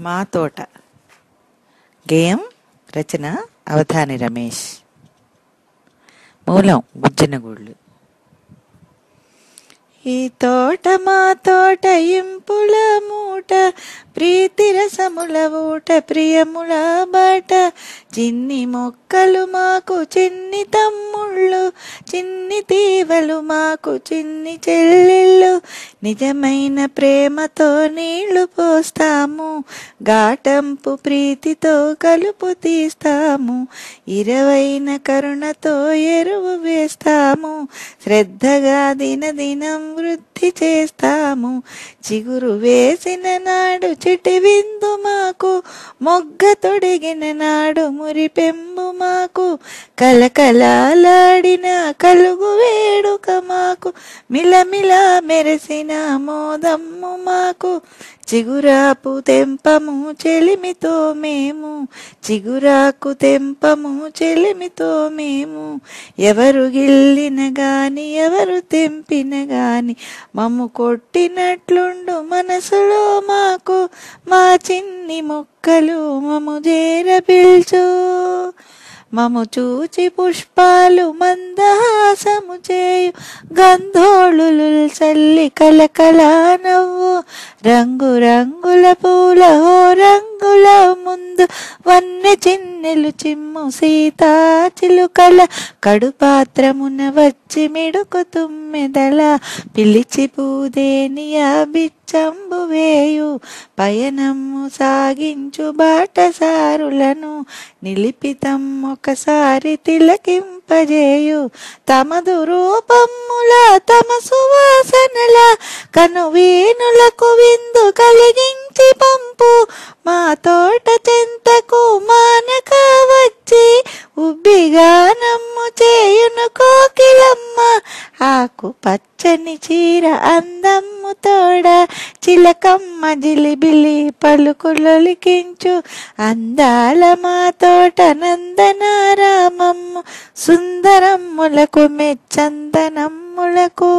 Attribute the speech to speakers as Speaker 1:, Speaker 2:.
Speaker 1: మా తోట. గేయం రచన అవధాని రమేష్. మూలం గుజ్జనగూళ్ళు. ఈ తోట మా తోట ఇంపుల మూట, ప్రీతి రసముల ఊట, ప్రియముల బాట. చిన్ని మొక్కలు మాకు చిన్ని తమ్ముళ్ళు, చిన్ని తీవలు మాకు చిన్ని చెల్లెళ్ళు. నిజమైన ప్రేమతో నీళ్లు పోస్తాము, ఘాటంపు ప్రీతితో కలుపు తీస్తాము. ఇరవైన కరుణతో ఎరువు వేస్తాము, శ్రద్ధగా దినదినం వృద్ధి చేస్తాము. చిగురు వేసిన నాడు చిటి విందు మాకు, మొగ్గ తొడిగిన నాడు మురిపెంబు మాకు. కలకలాడిన కలుగు వేడుక మాకు, మిలమిలా మెరిసిన మోదమ్ము మాకు. చిగురాపు తెంపము చెలిమితో మేము, చిగురాకు తెంపము చెలిమితో మేము. ఎవరు గిల్లిన గాని ఎవరు తెంపిన గాని, మమ్ము కొట్టినట్లుండు మనసులో మాకు. మా చిన్ని మొక్కలు మము చేర పిల్చు, మము చూచి పుష్పాలు మందహాసము చేయు. గంధోళులు చల్లి కలకలా నవ్వు, రంగు రంగుల పూల హో రంగుల ముందు. వన్నె చిన్నెలు చిమ్ము సీతా చిలుకల, కడుపాత్రమున వచ్చి మిడుకు తుమ్మెదల. పిలిచి పూదేనియా బిచ్చంబు వేయు, పయనము సాగించు బాటసారులను. నిలిపితం ఒకసారి తిలకింపజేయు, తమదు రూపముల తమ సువాసనల. కనువీనులకు విందు కలిగించి పంపు, మా తోట చెంతకు మానక వచ్చి. ఉబ్బిగా నమ్ము చేయును కోకిలమ్మ, ఆకు పచ్చని చీర అందమ్ము తోడ. చిలకమ్మ జిలిబిలి పలుకులొలికించు, అందాల మా తోట నందనారామమ్ము. సుందరమ్ములకు మెచ్చందనమ్ములకు.